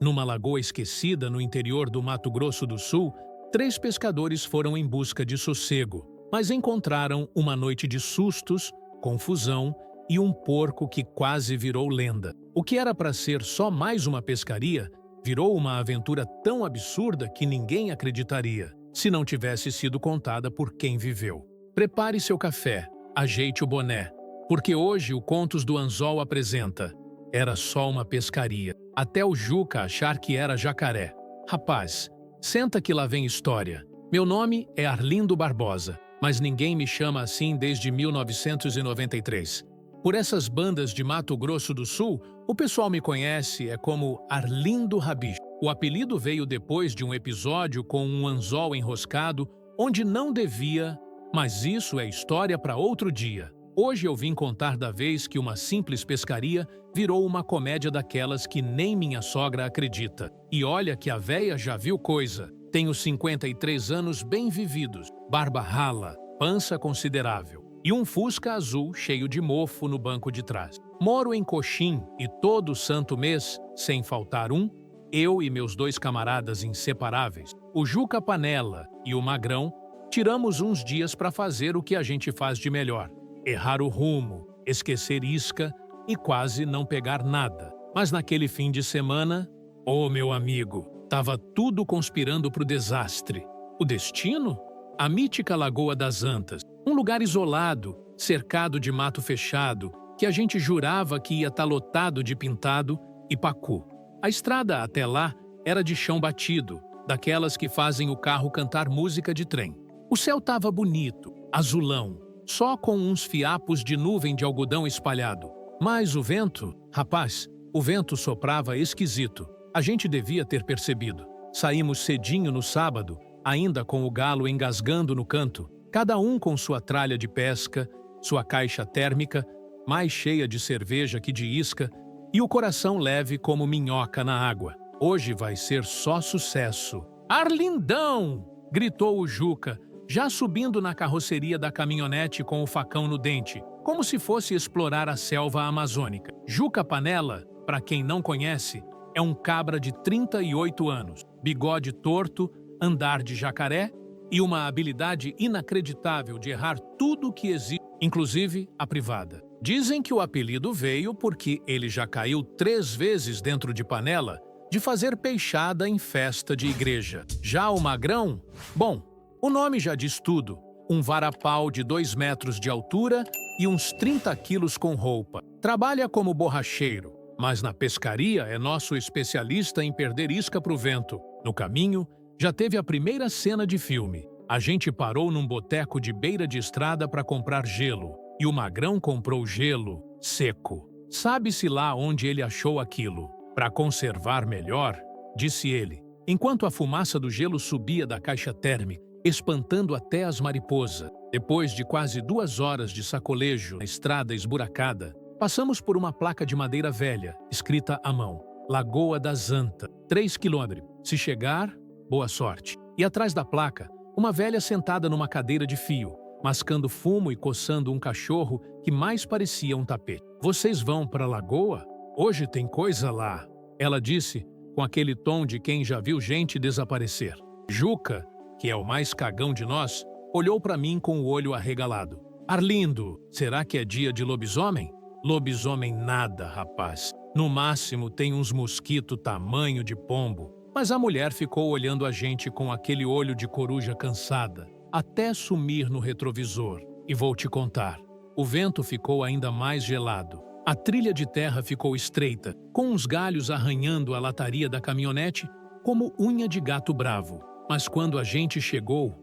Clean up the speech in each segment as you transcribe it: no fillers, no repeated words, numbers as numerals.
Numa lagoa esquecida no interior do Mato Grosso do Sul, 3 pescadores foram em busca de sossego, mas encontraram uma noite de sustos, confusão e um porco que quase virou lenda. O que era para ser só mais uma pescaria, virou uma aventura tão absurda que ninguém acreditaria, se não tivesse sido contada por quem viveu. Prepare seu café, ajeite o boné, porque hoje o Contos do Anzol apresenta Era Só Uma Pescaria, até o Juca achar que era jacaré. Rapaz, senta que lá vem história. Meu nome é Arlindo Barbosa, mas ninguém me chama assim desde 1993. Por essas bandas de Mato Grosso do Sul, o pessoal me conhece como Arlindo Rabicho. O apelido veio depois de um episódio com um anzol enroscado onde não devia, mas isso é história para outro dia. Hoje eu vim contar da vez que uma simples pescaria virou uma comédia daquelas que nem minha sogra acredita. E olha que a véia já viu coisa. Tenho 53 anos bem vividos, barba rala, pança considerável e um Fusca azul cheio de mofo no banco de trás. Moro em Coxim e todo santo mês, sem faltar um, eu e meus 2 camaradas inseparáveis, o Juca Panela e o Magrão, tiramos uns dias para fazer o que a gente faz de melhor. Errar o rumo, esquecer isca e quase não pegar nada. Mas naquele fim de semana, meu amigo, tava tudo conspirando pro desastre. O destino? A mítica Lagoa das Antas, um lugar isolado, cercado de mato fechado, que a gente jurava que ia estar lotado de pintado e pacu. A estrada até lá era de chão batido, daquelas que fazem o carro cantar música de trem. O céu tava bonito, azulão, só com uns fiapos de nuvem de algodão espalhado. Mas o vento, rapaz, o vento soprava esquisito. A gente devia ter percebido. Saímos cedinho no sábado, ainda com o galo engasgando no canto, cada um com sua tralha de pesca, sua caixa térmica, mais cheia de cerveja que de isca, e o coração leve como minhoca na água. Hoje vai ser só sucesso. Arlindão! Gritou o Juca, já subindo na carroceria da caminhonete com o facão no dente, como se fosse explorar a selva amazônica. Juca Panela, para quem não conhece, é um cabra de 38 anos, bigode torto, andar de jacaré e uma habilidade inacreditável de errar tudo que existe, inclusive a privada. Dizem que o apelido veio porque ele já caiu 3 vezes dentro de panela de fazer peixada em festa de igreja. Já o Magrão? Bom, o nome já diz tudo. Um varapau de 2 metros de altura e uns 30 quilos com roupa. Trabalha como borracheiro, mas na pescaria é nosso especialista em perder isca pro vento. No caminho, já teve a primeira cena de filme. A gente parou num boteco de beira de estrada para comprar gelo. E o Magrão comprou gelo seco. Sabe-se lá onde ele achou aquilo. Para conservar melhor, disse ele, enquanto a fumaça do gelo subia da caixa térmica, espantando até as mariposas. Depois de quase 2 horas de sacolejo na estrada esburacada, passamos por uma placa de madeira velha, escrita à mão. Lagoa das Antas, 3 quilômetros. Se chegar, boa sorte. E atrás da placa, uma velha sentada numa cadeira de fio, mascando fumo e coçando um cachorro que mais parecia um tapete. Vocês vão para a lagoa? Hoje tem coisa lá, ela disse, com aquele tom de quem já viu gente desaparecer. Juca, que é o mais cagão de nós, olhou para mim com o olho arregalado. Arlindo, será que é dia de lobisomem? Lobisomem nada, rapaz. No máximo tem uns mosquito tamanho de pombo. Mas a mulher ficou olhando a gente com aquele olho de coruja cansada, até sumir no retrovisor. E vou te contar, o vento ficou ainda mais gelado. A trilha de terra ficou estreita, com uns galhos arranhando a lataria da caminhonete como unha de gato bravo. Mas quando a gente chegou,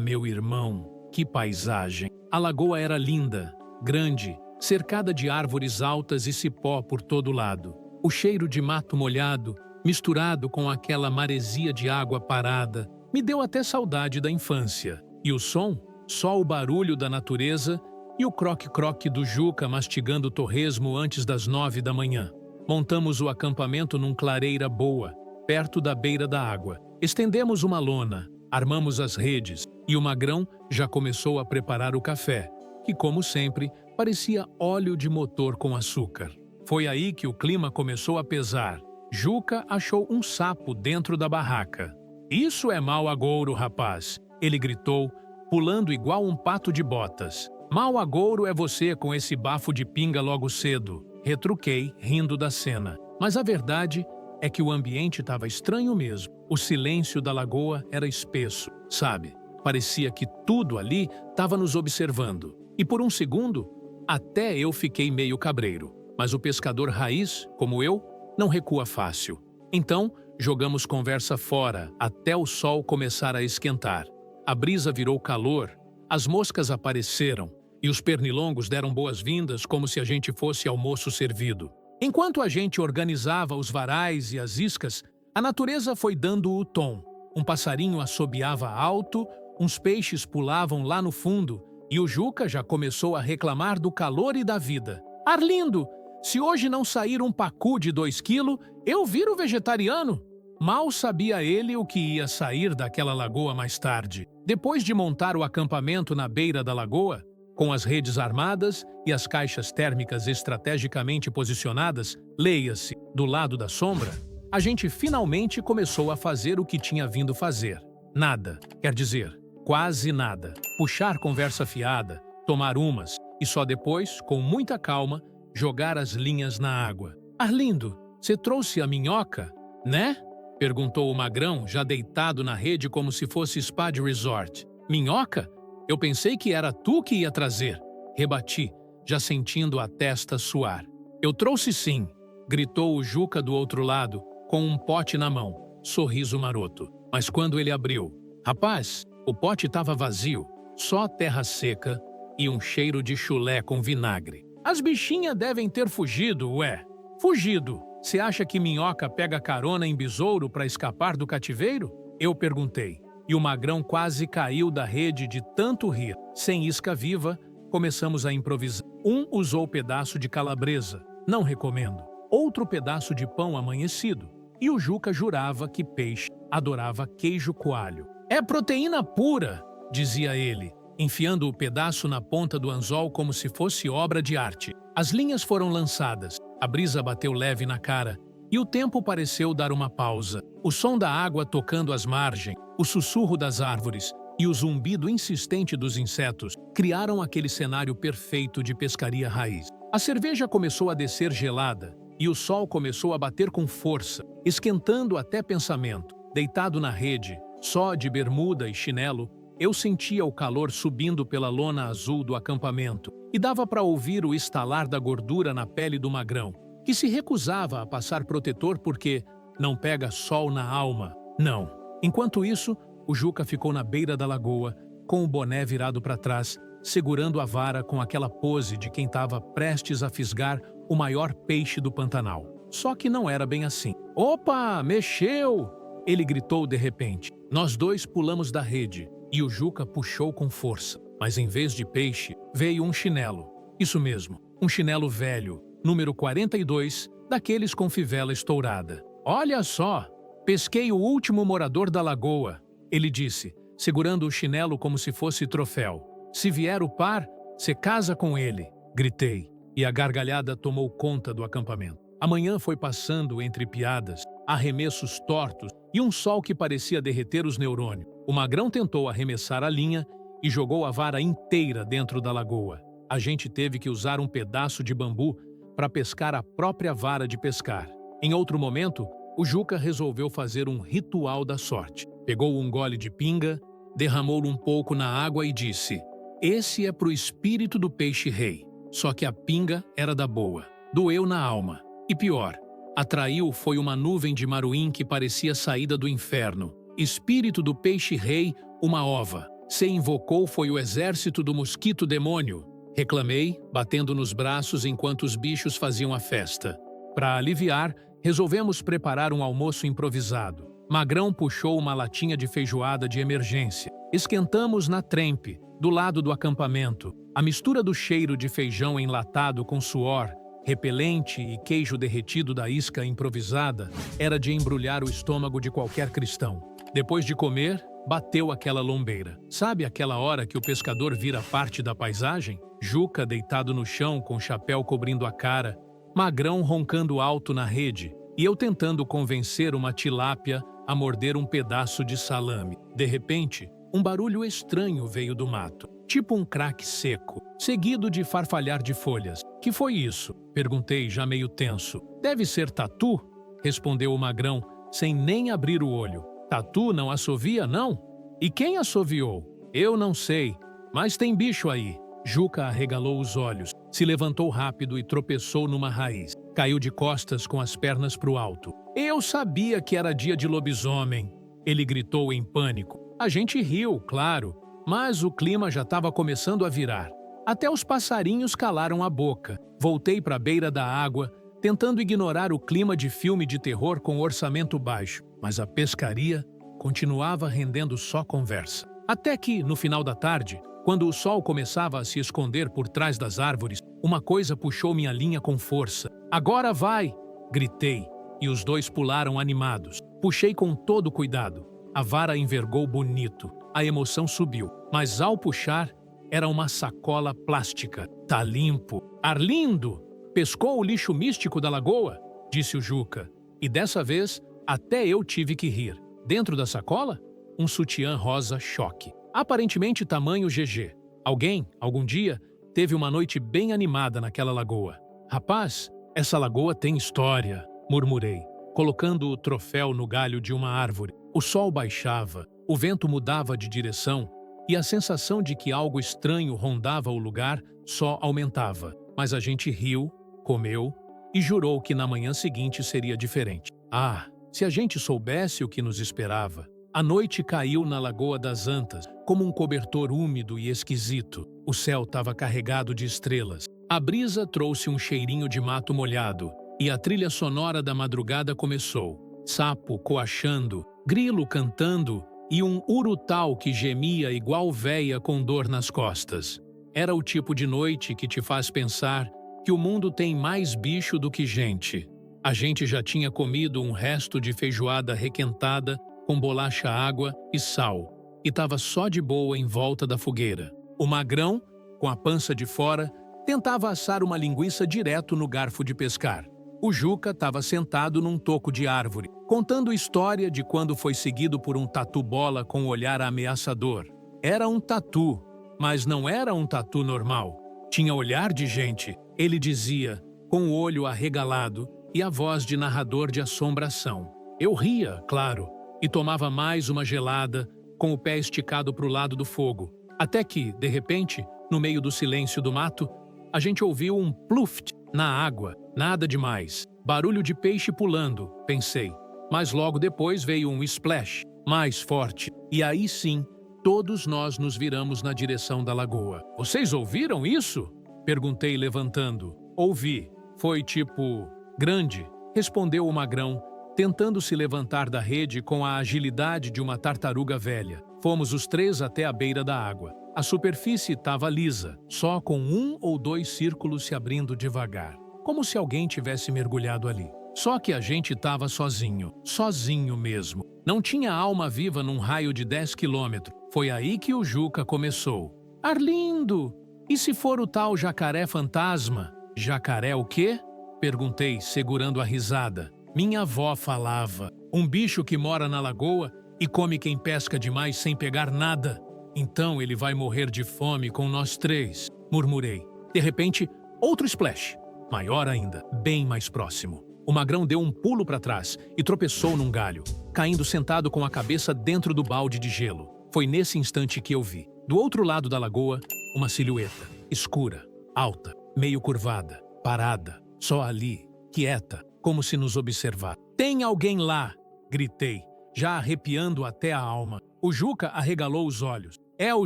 meu irmão, que paisagem! A lagoa era linda, grande, cercada de árvores altas e cipó por todo lado. O cheiro de mato molhado, misturado com aquela maresia de água parada, me deu até saudade da infância. E o som? Só o barulho da natureza e o croque-croque do Juca mastigando torresmo antes das 9 da manhã. Montamos o acampamento num clareira boa, perto da beira da água. Estendemos uma lona, armamos as redes e o Magrão já começou a preparar o café, que, como sempre, parecia óleo de motor com açúcar. Foi aí que o clima começou a pesar Juca achou um sapo dentro da barraca. "Isso é mau agouro, rapaz!" ele gritou, pulando igual um pato de botas. "Mau agouro é você com esse bafo de pinga logo cedo", retruquei, rindo da cena. Mas a verdade é que o ambiente estava estranho mesmo. O silêncio da lagoa era espesso, sabe? Parecia que tudo ali estava nos observando. E por um segundo, até eu fiquei meio cabreiro. Mas o pescador raiz, como eu, não recua fácil. Então, jogamos conversa fora até o sol começar a esquentar. A brisa virou calor, as moscas apareceram e os pernilongos deram boas-vindas como se a gente fosse almoço servido. Enquanto a gente organizava os varais e as iscas, a natureza foi dando o tom. Um passarinho assobiava alto, uns peixes pulavam lá no fundo e o Juca já começou a reclamar do calor e da vida. "Arlindo, se hoje não sair um pacu de 2 quilos, eu viro vegetariano." Mal sabia ele o que ia sair daquela lagoa mais tarde. Depois de montar o acampamento na beira da lagoa, com as redes armadas e as caixas térmicas estrategicamente posicionadas, leia-se, do lado da sombra, a gente finalmente começou a fazer o que tinha vindo fazer. Nada, quer dizer, quase nada. Puxar conversa fiada, tomar umas e só depois, com muita calma, jogar as linhas na água. "Arlindo, você trouxe a minhoca, né?" perguntou o magrão, já deitado na rede como se fosse spa de resort. "Minhoca? Eu pensei que era tu que ia trazer", rebati, já sentindo a testa suar. "Eu trouxe sim", gritou o Juca do outro lado, com um pote na mão, sorriso maroto. Mas quando ele abriu, rapaz, o pote estava vazio, só terra seca e um cheiro de chulé com vinagre. "As bichinhas devem ter fugido, ué." "Fugido? Você acha que minhoca pega carona em besouro para escapar do cativeiro?" eu perguntei. E o magrão quase caiu da rede de tanto rir. Sem isca viva, começamos a improvisar. Um usou pedaço de calabresa, não recomendo. Outro pedaço de pão amanhecido. E o Juca jurava que peixe adorava queijo coalho. "É proteína pura", dizia ele, enfiando o pedaço na ponta do anzol como se fosse obra de arte. As linhas foram lançadas, a brisa bateu leve na cara e o tempo pareceu dar uma pausa. O som da água tocando as margens, o sussurro das árvores e o zumbido insistente dos insetos criaram aquele cenário perfeito de pescaria raiz. A cerveja começou a descer gelada e o sol começou a bater com força, esquentando até pensamento. Deitado na rede, só de bermuda e chinelo, eu sentia o calor subindo pela lona azul do acampamento e dava para ouvir o estalar da gordura na pele do magrão, que se recusava a passar protetor porque não pega sol na alma. Não. Enquanto isso, o Juca ficou na beira da lagoa, com o boné virado para trás, segurando a vara com aquela pose de quem estava prestes a fisgar o maior peixe do Pantanal. Só que não era bem assim. "Opa, mexeu!" ele gritou de repente. Nós dois pulamos da rede e o Juca puxou com força. Mas em vez de peixe, veio um chinelo. Isso mesmo, um chinelo velho, número 42, daqueles com fivela estourada. "Olha só, pesquei o último morador da lagoa", ele disse, segurando o chinelo como se fosse troféu. "Se vier o par, você casa com ele", gritei, e a gargalhada tomou conta do acampamento. A manhã foi passando entre piadas, arremessos tortos e um sol que parecia derreter os neurônios. O magrão tentou arremessar a linha e jogou a vara inteira dentro da lagoa. A gente teve que usar um pedaço de bambu para pescar a própria vara de pescar. Em outro momento, o Juca resolveu fazer um ritual da sorte. Pegou um gole de pinga, derramou-o um pouco na água e disse: "Esse é pro espírito do peixe-rei." Só que a pinga era da boa. Doeu na alma. E pior, atraiu foi uma nuvem de maruim que parecia saída do inferno. Espírito do peixe-rei, uma ova. Se invocou foi o exército do mosquito demônio. Reclamei, batendo nos braços enquanto os bichos faziam a festa. Para aliviar, resolvemos preparar um almoço improvisado. Magrão puxou uma latinha de feijoada de emergência. Esquentamos na trempe, do lado do acampamento. A mistura do cheiro de feijão enlatado com suor, repelente e queijo derretido da isca improvisada era de embrulhar o estômago de qualquer cristão. Depois de comer, bateu aquela lombeira. Sabe aquela hora que o pescador vira parte da paisagem? Juca deitado no chão com o chapéu cobrindo a cara, Magrão roncando alto na rede e eu tentando convencer uma tilápia a morder um pedaço de salame. De repente, um barulho estranho veio do mato, tipo um craque seco, seguido de farfalhar de folhas. Que foi isso? Perguntei, já meio tenso. Deve ser tatu? Respondeu o magrão, sem nem abrir o olho. Tatu não assovia, não? E quem assoviou? Eu não sei, mas tem bicho aí. Juca arregalou os olhos, se levantou rápido e tropeçou numa raiz. Caiu de costas com as pernas para o alto. Eu sabia que era dia de lobisomem, ele gritou em pânico. A gente riu, claro, mas o clima já estava começando a virar. Até os passarinhos calaram a boca. Voltei para a beira da água, tentando ignorar o clima de filme de terror com orçamento baixo, mas a pescaria continuava rendendo só conversa. Até que, no final da tarde, quando o sol começava a se esconder por trás das árvores, uma coisa puxou minha linha com força. Agora vai! Gritei, e os dois pularam animados. Puxei com todo cuidado. A vara envergou bonito. A emoção subiu, mas ao puxar, era uma sacola plástica. Tá limpo. Arlindo! Pescou o lixo místico da lagoa? Disse o Juca. E dessa vez, até eu tive que rir. Dentro da sacola? Um sutiã rosa choque. Aparentemente tamanho GG. Alguém, algum dia, teve uma noite bem animada naquela lagoa. Rapaz, essa lagoa tem história, murmurei, colocando o troféu no galho de uma árvore. O sol baixava, o vento mudava de direção e a sensação de que algo estranho rondava o lugar só aumentava. Mas a gente riu, comeu e jurou que na manhã seguinte seria diferente. Ah, se a gente soubesse o que nos esperava! A noite caiu na Lagoa das Antas, como um cobertor úmido e esquisito. O céu estava carregado de estrelas. A brisa trouxe um cheirinho de mato molhado, e a trilha sonora da madrugada começou. Sapo coachando, grilo cantando e um urutau que gemia igual véia com dor nas costas. Era o tipo de noite que te faz pensar que o mundo tem mais bicho do que gente. A gente já tinha comido um resto de feijoada requentada com bolacha, água e sal, e estava só de boa em volta da fogueira. O magrão, com a pança de fora, tentava assar uma linguiça direto no garfo de pescar. O Juca estava sentado num toco de árvore, contando história de quando foi seguido por um tatu-bola com olhar ameaçador. Era um tatu, mas não era um tatu normal. Tinha olhar de gente, ele dizia, com o olho arregalado e a voz de narrador de assombração. Eu ria, claro, e tomava mais uma gelada, com o pé esticado para o lado do fogo. Até que, de repente, no meio do silêncio do mato, a gente ouviu um pluft na água. Nada demais. Barulho de peixe pulando, pensei. Mas logo depois veio um splash, mais forte. E aí sim, todos nós nos viramos na direção da lagoa. Vocês ouviram isso? Perguntei levantando. Ouvi. Foi tipo... grande, respondeu o magrão, tentando se levantar da rede com a agilidade de uma tartaruga velha. Fomos os três até a beira da água. A superfície estava lisa, só com 1 ou 2 círculos se abrindo devagar, como se alguém tivesse mergulhado ali. Só que a gente estava sozinho mesmo. Não tinha alma viva num raio de 10 quilômetros. Foi aí que o Juca começou. Arlindo! E se for o tal jacaré fantasma? Jacaré o quê? Perguntei, segurando a risada. Minha avó falava. Um bicho que mora na lagoa e come quem pesca demais sem pegar nada. Então ele vai morrer de fome com nós três, murmurei. De repente, outro splash. Maior ainda, bem mais próximo. O magrão deu um pulo para trás e tropeçou num galho, caindo sentado com a cabeça dentro do balde de gelo. Foi nesse instante que eu vi, do outro lado da lagoa, uma silhueta, escura, alta, meio curvada, parada, só ali, quieta, como se nos observar. Tem alguém lá! Gritei, já arrepiando até a alma. O Juca arregalou os olhos. É o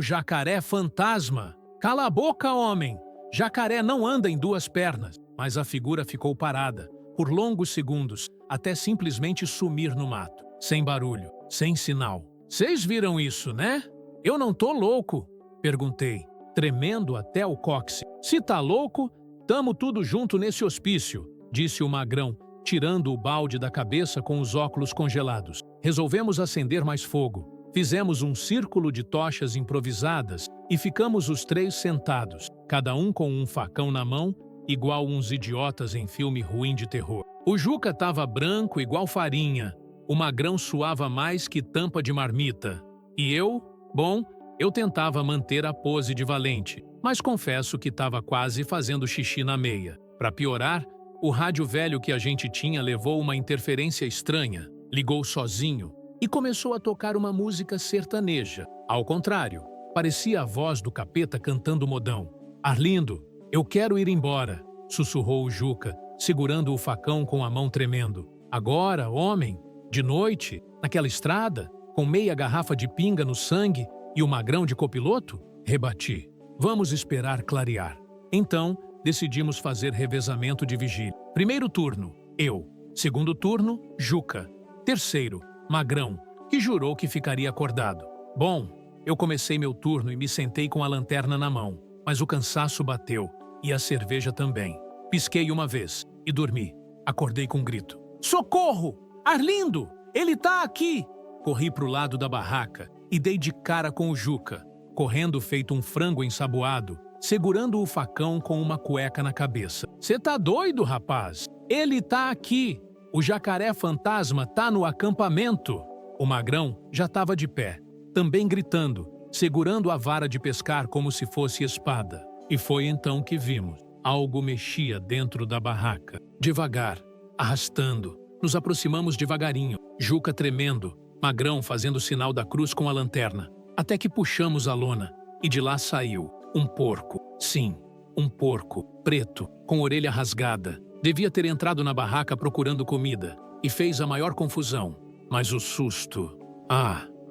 jacaré fantasma! Cala a boca, homem! Jacaré não anda em 2 pernas. Mas a figura ficou parada, por longos segundos, até simplesmente sumir no mato. Sem barulho, sem sinal. Vocês viram isso, né? Eu não tô louco? Perguntei, tremendo até o cóccix. Se tá louco, tamo tudo junto nesse hospício, disse o magrão, tirando o balde da cabeça com os óculos congelados. Resolvemos acender mais fogo. Fizemos um círculo de tochas improvisadas e ficamos os 3 sentados, cada um com um facão na mão, igual uns idiotas em filme ruim de terror. O Juca estava branco igual farinha. O Magrão suava mais que tampa de marmita. E eu? Bom, eu tentava manter a pose de valente, mas confesso que estava quase fazendo xixi na meia. Para piorar, o rádio velho que a gente tinha levou uma interferência estranha, ligou sozinho e começou a tocar uma música sertaneja. Ao contrário, parecia a voz do capeta cantando modão. "Arlindo, eu quero ir embora", sussurrou o Juca, segurando o facão com a mão tremendo. "Agora, homem, de noite, naquela estrada, com meia garrafa de pinga no sangue e o Magrão de copiloto?" Rebati. "Vamos esperar clarear." Então, decidimos fazer revezamento de vigília. Primeiro turno, eu. Segundo turno, Juca. Terceiro, Magrão, que jurou que ficaria acordado. Bom, eu comecei meu turno e me sentei com a lanterna na mão, mas o cansaço bateu, e a cerveja também. Pisquei uma vez e dormi. Acordei com um grito. "Socorro! Arlindo! Ele tá aqui!" Corri pro lado da barraca e dei de cara com o Juca, correndo feito um frango ensaboado, segurando o facão com uma cueca na cabeça. "Cê tá doido, rapaz? Ele tá aqui! O jacaré fantasma tá no acampamento!" O Magrão já estava de pé, também gritando, segurando a vara de pescar como se fosse espada. E foi então que vimos. Algo mexia dentro da barraca. Devagar, arrastando. Nos aproximamos devagarinho, Juca tremendo, Magrão fazendo sinal da cruz com a lanterna. Até que puxamos a lona, e de lá saiu um porco. Sim, um porco, preto, com orelha rasgada. Devia ter entrado na barraca procurando comida, e fez a maior confusão. Mas o susto...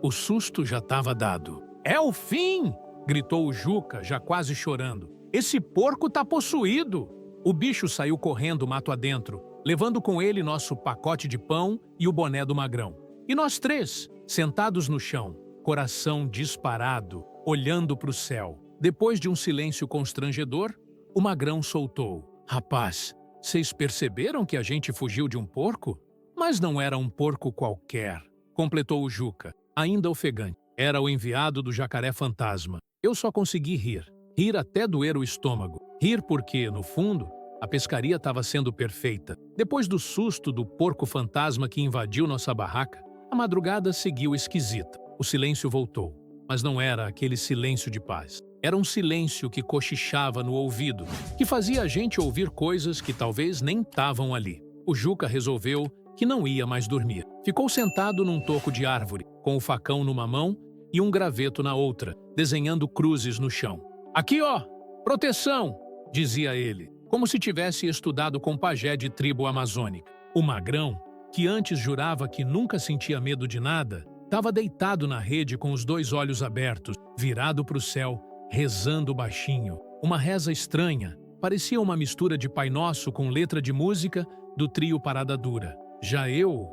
o susto já estava dado. "É o fim!" gritou o Juca, já quase chorando. "Esse porco tá possuído!" O bicho saiu correndo mato adentro, levando com ele nosso pacote de pão e o boné do Magrão. E nós três, sentados no chão, coração disparado, olhando para o céu. Depois de um silêncio constrangedor, o Magrão soltou. "Rapaz, vocês perceberam que a gente fugiu de um porco? Mas não era um porco qualquer", completou o Juca, ainda ofegante. "Era o enviado do jacaré fantasma." Eu só consegui rir. Rir até doer o estômago. Rir porque, no fundo, a pescaria estava sendo perfeita. Depois do susto do porco fantasma que invadiu nossa barraca, a madrugada seguiu esquisita. O silêncio voltou, mas não era aquele silêncio de paz. Era um silêncio que cochichava no ouvido, que fazia a gente ouvir coisas que talvez nem estavam ali. O Juca resolveu que não ia mais dormir. Ficou sentado num toco de árvore, com o facão numa mão e um graveto na outra, desenhando cruzes no chão. "Aqui, ó! Proteção!" dizia ele, como se tivesse estudado com pajé de tribo amazônica. O Magrão, que antes jurava que nunca sentia medo de nada, estava deitado na rede com os dois olhos abertos, virado para o céu, rezando baixinho. Uma reza estranha, parecia uma mistura de Pai Nosso com letra de música do trio Parada Dura. Já eu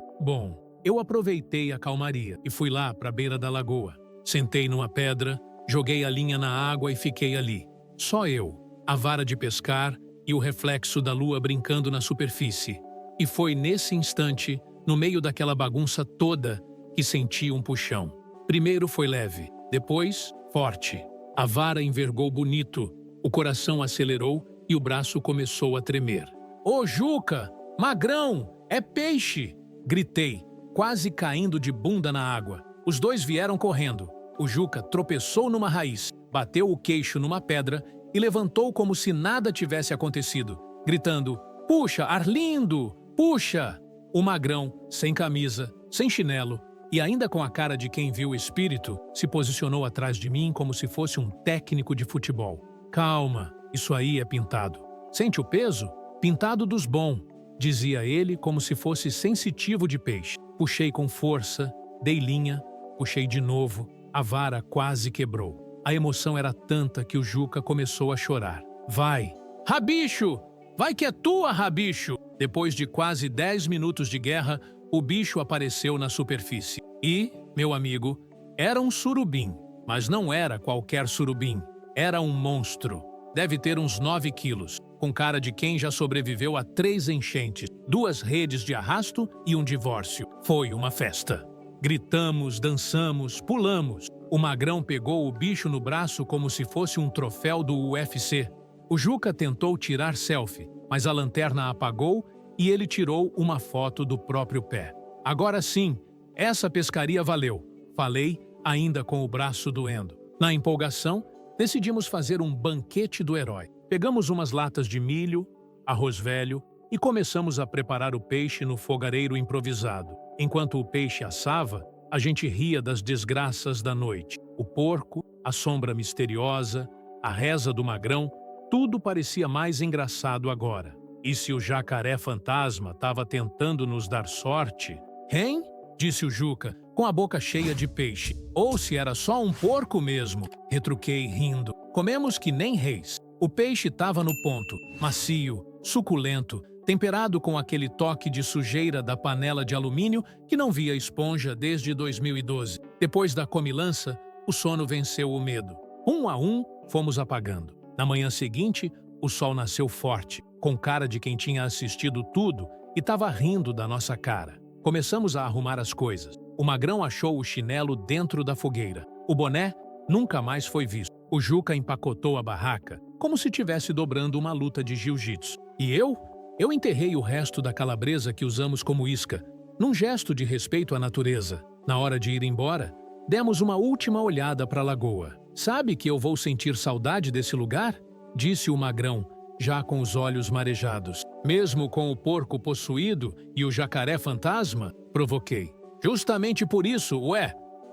aproveitei a calmaria e fui lá para a beira da lagoa. Sentei numa pedra, joguei a linha na água e fiquei ali. Só eu, a vara de pescar e o reflexo da lua brincando na superfície. E foi nesse instante, no meio daquela bagunça toda, que senti um puxão. Primeiro foi leve, depois forte. A vara envergou bonito, o coração acelerou e o braço começou a tremer. "Ô Juca! Magrão! É peixe!" gritei, quase caindo de bunda na água. Os dois vieram correndo. O Juca tropeçou numa raiz, bateu o queixo numa pedra e levantou como se nada tivesse acontecido, gritando: "Puxa, Arlindo! Puxa!" O Magrão, sem camisa, sem chinelo e ainda com a cara de quem viu o espírito, se posicionou atrás de mim como se fosse um técnico de futebol. "Calma, isso aí é pintado. Sente o peso? Pintado dos bons", dizia ele como se fosse sensitivo de peixe. Puxei com força, dei linha, puxei de novo, a vara quase quebrou. A emoção era tanta que o Juca começou a chorar. "Vai! Rabicho! Vai que é tua, Rabicho!" Depois de quase 10 minutos de guerra, o bicho apareceu na superfície. E, meu amigo, era um surubim. Mas não era qualquer surubim. Era um monstro. Deve ter uns 9 quilos, com cara de quem já sobreviveu a 3 enchentes, 2 redes de arrasto e um divórcio. Foi uma festa. Gritamos, dançamos, pulamos. O Magrão pegou o bicho no braço como se fosse um troféu do UFC. O Juca tentou tirar selfie, mas a lanterna apagou e ele tirou uma foto do próprio pé. Agora sim, essa pescaria valeu, falei, ainda com o braço doendo. Na empolgação, decidimos fazer um banquete do herói. Pegamos umas latas de milho, arroz velho e começamos a preparar o peixe no fogareiro improvisado. Enquanto o peixe assava, a gente ria das desgraças da noite. O porco, a sombra misteriosa, a reza do magrão, tudo parecia mais engraçado agora. E se o jacaré fantasma estava tentando nos dar sorte? Hein? Disse o Juca, com a boca cheia de peixe. Ou se era só um porco mesmo, retruquei rindo. Comemos que nem reis. O peixe estava no ponto, macio, suculento, temperado com aquele toque de sujeira da panela de alumínio que não via esponja desde 2012. Depois da comilança, o sono venceu o medo. Um a um, fomos apagando. Na manhã seguinte, o sol nasceu forte, com cara de quem tinha assistido tudo e estava rindo da nossa cara. Começamos a arrumar as coisas. O magrão achou o chinelo dentro da fogueira. O boné nunca mais foi visto. O Juca empacotou a barraca, como se estivesse dobrando uma luta de jiu-jitsu. E eu? Eu enterrei o resto da calabresa que usamos como isca, num gesto de respeito à natureza. Na hora de ir embora, demos uma última olhada para a lagoa. Sabe que eu vou sentir saudade desse lugar? Disse o magrão, já com os olhos marejados. Mesmo com o porco possuído e o jacaré fantasma? Provoquei. Justamente por isso,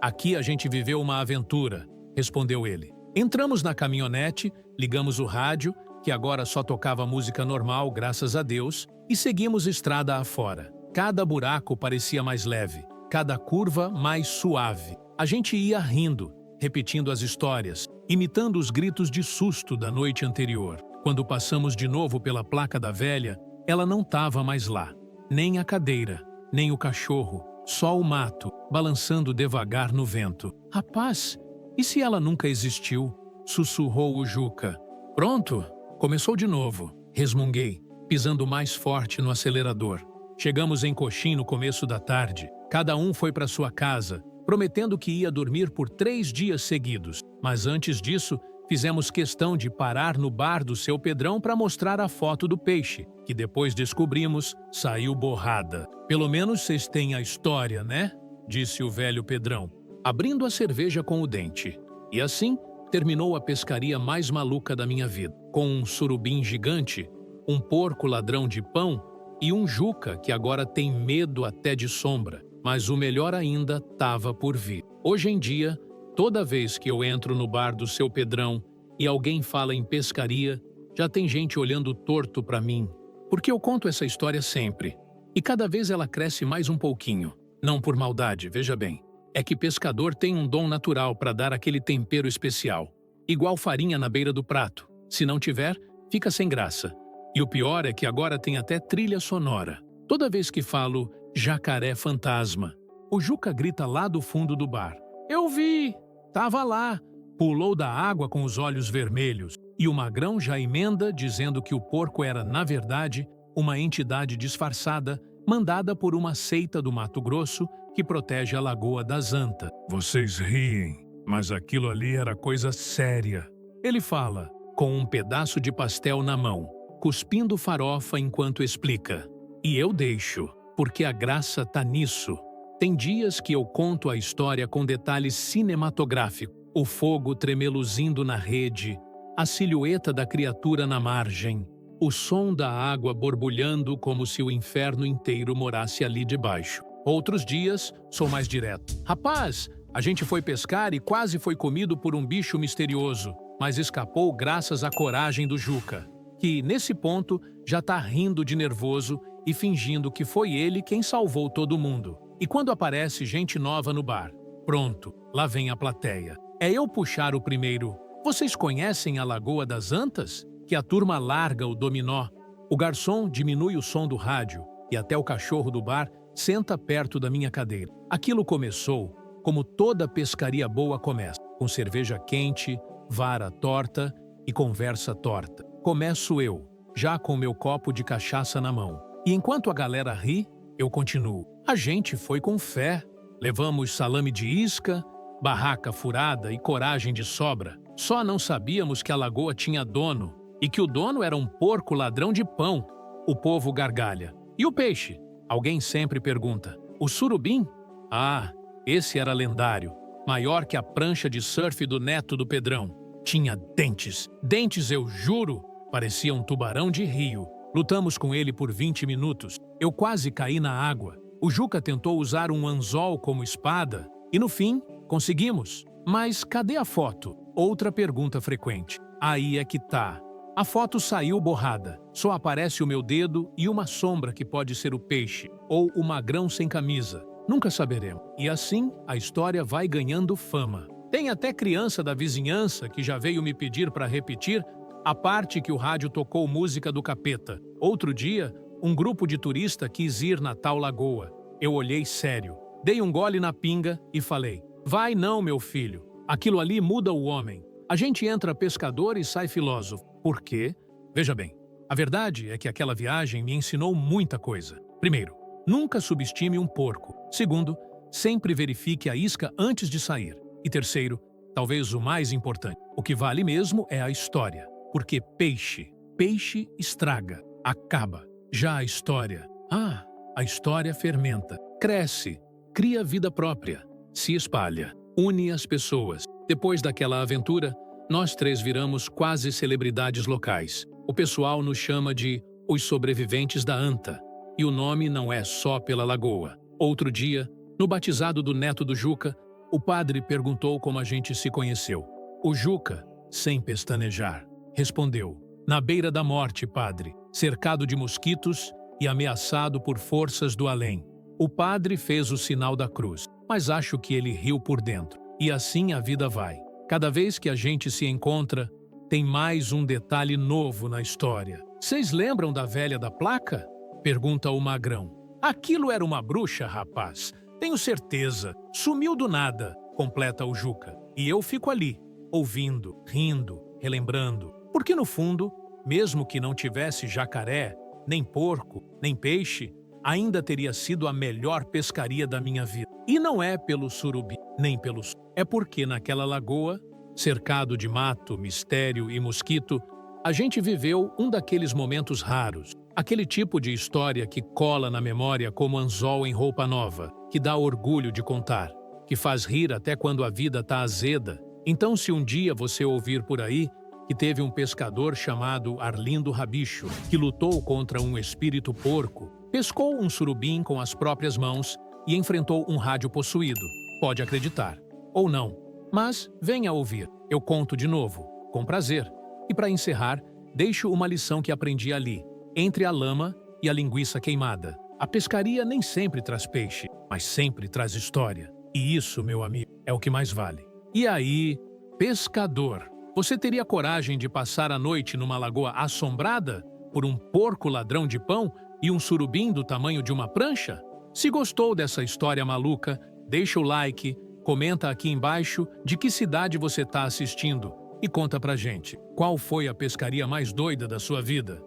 aqui a gente viveu uma aventura, respondeu ele. Entramos na caminhonete, ligamos o rádio, que agora só tocava música normal, graças a Deus, e seguimos estrada afora. Cada buraco parecia mais leve, cada curva mais suave. A gente ia rindo, repetindo as histórias, imitando os gritos de susto da noite anterior. Quando passamos de novo pela placa da velha, ela não estava mais lá. Nem a cadeira, nem o cachorro, só o mato, balançando devagar no vento. Rapaz, e se ela nunca existiu? Sussurrou o Juca. Pronto, começou de novo, resmunguei, pisando mais forte no acelerador. Chegamos em Coxim no começo da tarde. Cada um foi para sua casa, prometendo que ia dormir por 3 dias seguidos. Mas antes disso, fizemos questão de parar no bar do seu Pedrão para mostrar a foto do peixe, que depois descobrimos saiu borrada. Pelo menos vocês têm a história, né? Disse o velho Pedrão, abrindo a cerveja com o dente. E assim, terminou a pescaria mais maluca da minha vida, com um surubim gigante, um porco ladrão de pão e um Juca que agora tem medo até de sombra. Mas o melhor ainda estava por vir. Hoje em dia, toda vez que eu entro no bar do seu Pedrão e alguém fala em pescaria, já tem gente olhando torto para mim, porque eu conto essa história sempre. E cada vez ela cresce mais um pouquinho. Não por maldade, veja bem. É que pescador tem um dom natural para dar aquele tempero especial. Igual farinha na beira do prato. Se não tiver, fica sem graça. E o pior é que agora tem até trilha sonora. Toda vez que falo jacaré fantasma, o Juca grita lá do fundo do bar. Eu vi! Tava lá! Pulou da água com os olhos vermelhos. E o magrão já emenda dizendo que o porco era, na verdade, uma entidade disfarçada mandada por uma seita do Mato Grosso que protege a Lagoa das Antas. Vocês riem, mas aquilo ali era coisa séria. Ele fala, com um pedaço de pastel na mão, cuspindo farofa enquanto explica. E eu deixo, porque a graça tá nisso. Tem dias que eu conto a história com detalhes cinematográficos. O fogo tremeluzindo na rede, a silhueta da criatura na margem, o som da água borbulhando como se o inferno inteiro morasse ali debaixo. Outros dias, sou mais direto. Rapaz, a gente foi pescar e quase foi comido por um bicho misterioso, mas escapou graças à coragem do Juca, que, nesse ponto, já tá rindo de nervoso e fingindo que foi ele quem salvou todo mundo. E quando aparece gente nova no bar, pronto, lá vem a plateia. É eu puxar o primeiro. Vocês conhecem a Lagoa das Antas? Que a turma larga o dominó. O garçom diminui o som do rádio e até o cachorro do bar senta perto da minha cadeira. Aquilo começou como toda pescaria boa começa, com cerveja quente, vara torta e conversa torta. Começo eu, já com meu copo de cachaça na mão. E enquanto a galera ri, eu continuo. A gente foi com fé. Levamos salame de isca, barraca furada e coragem de sobra. Só não sabíamos que a lagoa tinha dono. e que o dono era um porco ladrão de pão. O povo gargalha. E o peixe? Alguém sempre pergunta. O surubim? Ah, esse era lendário. Maior que a prancha de surf do neto do Pedrão. Tinha dentes. Dentes, eu juro. Parecia um tubarão de rio. Lutamos com ele por 20 minutos. Eu quase caí na água. O Juca tentou usar um anzol como espada. E no fim, conseguimos. Mas cadê a foto? Outra pergunta frequente. Aí é que tá. A foto saiu borrada. Só aparece o meu dedo e uma sombra que pode ser o peixe. Ou o magrão sem camisa. Nunca saberemos. E assim, a história vai ganhando fama. Tem até criança da vizinhança que já veio me pedir para repetir a parte que o rádio tocou música do Capeta. Outro dia, um grupo de turista quis ir na tal lagoa. Eu olhei sério, dei um gole na pinga e falei: vai não, meu filho. Aquilo ali muda o homem. A gente entra pescador e sai filósofo. Por quê? Veja bem, a verdade é que aquela viagem me ensinou muita coisa. Primeiro, nunca subestime um porco. Segundo, sempre verifique a isca antes de sair. E terceiro, talvez o mais importante, o que vale mesmo é a história. Porque peixe estraga, acaba. Já a história, a história fermenta, cresce, cria vida própria, se espalha, une as pessoas. Depois daquela aventura, nós três viramos quase celebridades locais. O pessoal nos chama de os sobreviventes da Anta. E o nome não é só pela lagoa. Outro dia, no batizado do neto do Juca, o padre perguntou como a gente se conheceu. O Juca, sem pestanejar, respondeu: na beira da morte, padre, cercado de mosquitos e ameaçado por forças do além. O padre fez o sinal da cruz, mas acho que ele riu por dentro. E assim a vida vai. Cada vez que a gente se encontra, tem mais um detalhe novo na história. Vocês lembram da velha da placa? Pergunta o magrão. Aquilo era uma bruxa, rapaz. Tenho certeza. Sumiu do nada, completa o Juca. E eu fico ali, ouvindo, rindo, relembrando. Porque no fundo, mesmo que não tivesse jacaré, nem porco, nem peixe, ainda teria sido a melhor pescaria da minha vida. E não é pelo surubim, nem pelo sul. É porque naquela lagoa, cercado de mato, mistério e mosquito, a gente viveu um daqueles momentos raros. Aquele tipo de história que cola na memória como anzol em roupa nova, que dá orgulho de contar, que faz rir até quando a vida tá azeda. Então, se um dia você ouvir por aí que teve um pescador chamado Arlindo Rabicho, que lutou contra um espírito porco, pescou um surubim com as próprias mãos e enfrentou um rádio possuído, pode acreditar. Ou não. Mas venha ouvir. Eu conto de novo, com prazer. E para encerrar, deixo uma lição que aprendi ali. Entre a lama e a linguiça queimada. A pescaria nem sempre traz peixe, mas sempre traz história. E isso, meu amigo, é o que mais vale. E aí, pescador, você teria coragem de passar a noite numa lagoa assombrada por um porco ladrão de pão e um surubim do tamanho de uma prancha? Se gostou dessa história maluca, deixa o like, comenta aqui embaixo de que cidade você está assistindo e conta pra gente qual foi a pescaria mais doida da sua vida.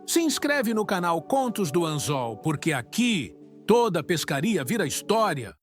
Se inscreve no canal Contos do Anzol, porque aqui toda pescaria vira história.